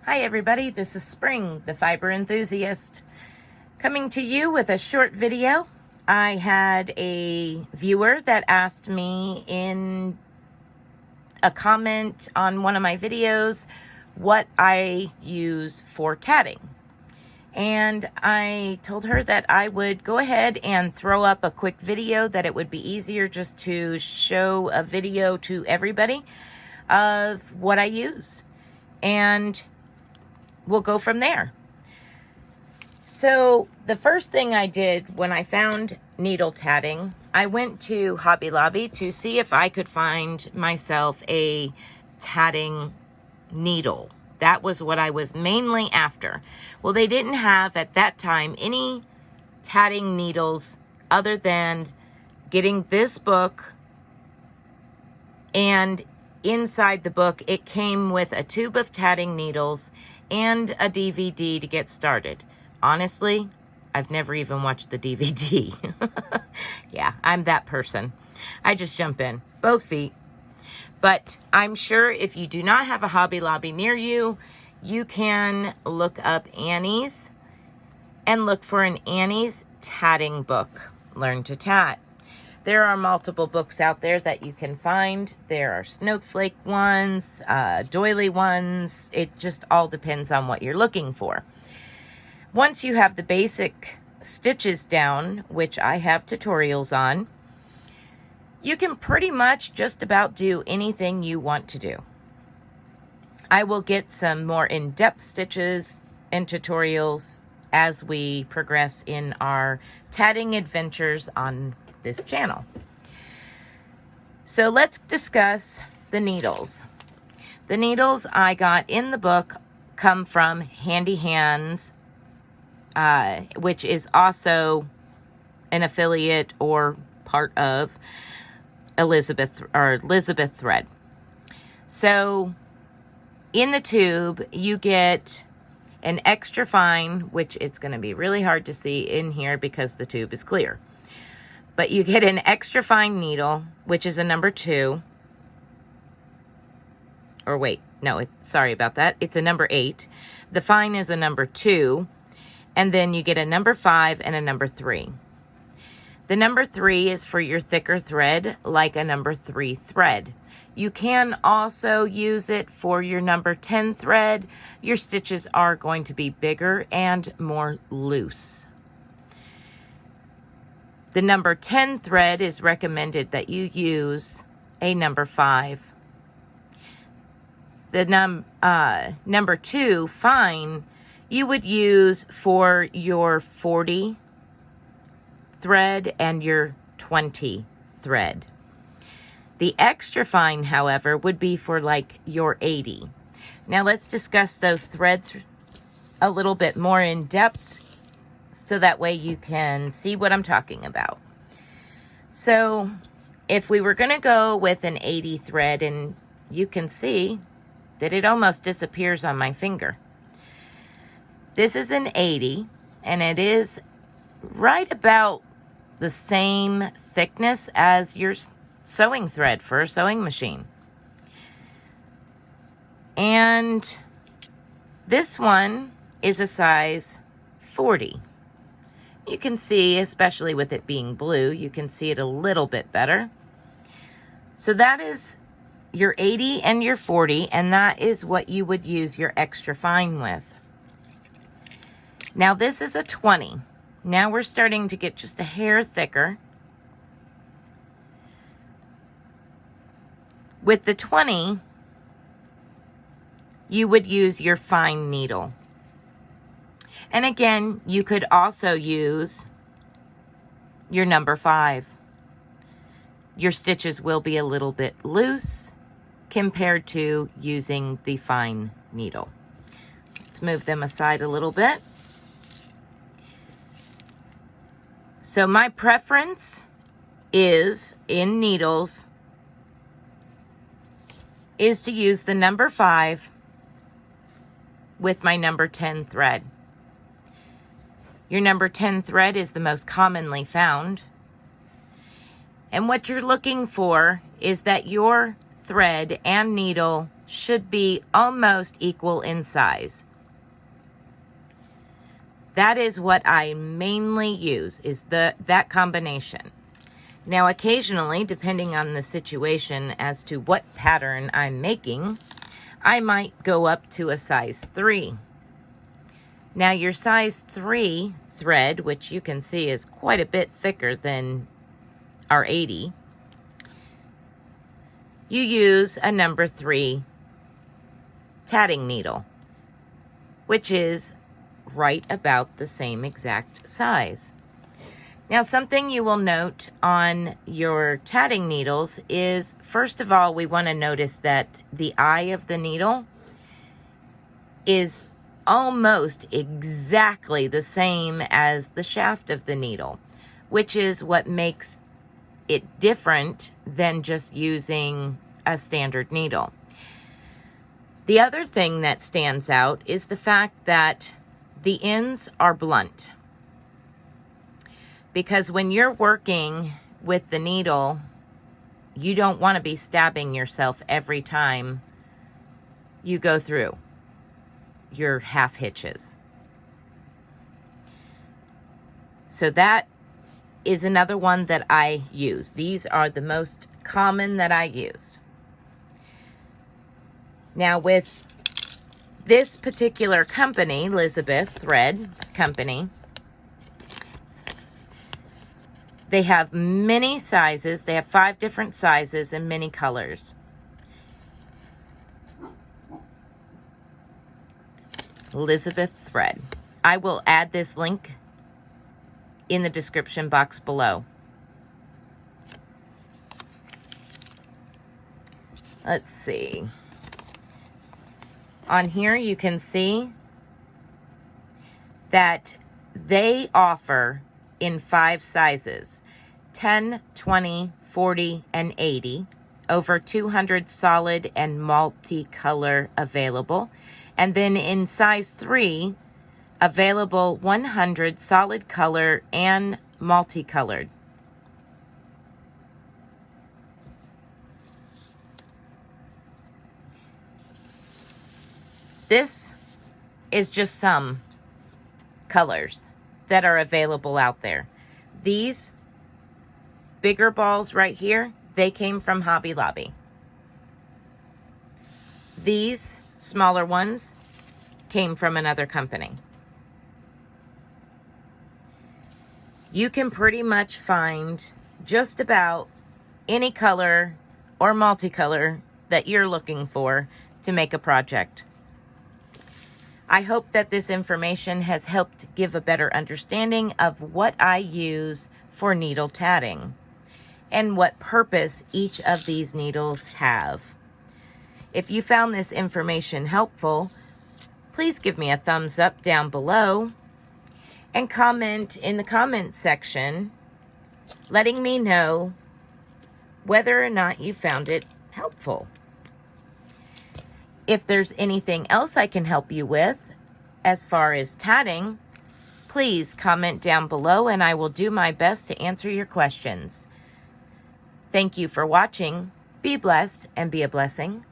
Hi everybody, this is Spring, the fiber enthusiast, coming to you with a short video. I had a viewer that asked me in a comment on one of my videos what I use for tatting. And I told her that I would go ahead and throw up a quick video, that it would be easier just to show a video to everybody of what I use. And we'll go from there. So the first thing I did when I found needle tatting, I went to Hobby Lobby to see if I could find myself a tatting needle. That was what I was mainly after. Well, they didn't have at that time any tatting needles other than getting this book, and inside the book it came with a tube of tatting needles and a DVD to get started. Honestly, I've never even watched the DVD. Yeah, I'm that person. I just jump in, both feet. But I'm sure if you do not have a Hobby Lobby near you, you can look up Annie's and look for an Annie's tatting book, Learn to Tat. There are multiple books out there that you can find. There are snowflake ones, doily ones. It just all depends on what you're looking for. Once you have the basic stitches down, which I have tutorials on, you can pretty much just about do anything you want to do. I will get some more in-depth stitches and tutorials as we progress in our tatting adventures on this channel. So let's discuss the needles. The needles I got in the book come from Handy Hands, which is also an affiliate or part of Elizabeth Thread. So in the tube you get an extra fine, which it's going to be really hard to see in here because the tube is clear. But you get an extra fine needle, which is a number 2. Or wait, no, sorry about that. It's a number 8. The fine is a number 2. And then you get a number 5 and a number 3. The number 3 is for your thicker thread, like a number 3 thread. You can also use it for your number 10 thread. Your stitches are going to be bigger and more loose. The number 10 thread is recommended that you use a number 5. The number 2 fine you would use for your 40 thread and your 20 thread. The extra fine, however, would be for like your 80. Now let's discuss those threads a little bit more in depth, so that way you can see what I'm talking about. So if we were going to go with an 80 thread, and you can see that it almost disappears on my finger. This is an 80, and it is right about the same thickness as your sewing thread for a sewing machine. And this one is a size 40. You can see, especially with it being blue, you can see it a little bit better. So that is your 80 and your 40, and that is what you would use your extra fine with. Now this is a 20. Now we're starting to get just a hair thicker. With the 20, you would use your fine needle. And again, you could also use your number 5. Your stitches will be a little bit loose compared to using the fine needle. Let's move them aside a little bit. So my preference is, in needles, is to use the number 5 with my number 10 thread. Your number 10 thread is the most commonly found. And what you're looking for is that your thread and needle should be almost equal in size. That is what I mainly use, is that combination. Now, occasionally, depending on the situation as to what pattern I'm making, I might go up to a size 3. Now, your size 3 thread, which you can see is quite a bit thicker than our 80, you use a number 3 tatting needle, which is right about the same exact size. Now, something you will note on your tatting needles is, first of all, we want to notice that the eye of the needle is almost exactly the same as the shaft of the needle, which is what makes it different than just using a standard needle. The other thing that stands out is the fact that the ends are blunt. Because when you're working with the needle, you don't want to be stabbing yourself every time you go through your half hitches. So that is another one that I use. These are the most common that I use. Now, with this particular company, Elizabeth Thread Company, they have many sizes. They have 5 different sizes and many colors. Elizabeth Thread. I will add this link in the description box below. Let's see. On here you can see that they offer in 5 sizes, 10, 20, 40, and 80, over 200 solid and multicolor available. And then in size 3, available 100 solid color and multicolored. This is just some colors that are available out there. These bigger balls right here, they came from Hobby Lobby. These smaller ones came from another company. You can pretty much find just about any color or multicolor that you're looking for to make a project. I hope that this information has helped give a better understanding of what I use for needle tatting and what purpose each of these needles have. If you found this information helpful, please give me a thumbs up down below and comment in the comment section letting me know whether or not you found it helpful. If there's anything else I can help you with as far as tatting, please comment down below and I will do my best to answer your questions. Thank you for watching. Be blessed and be a blessing.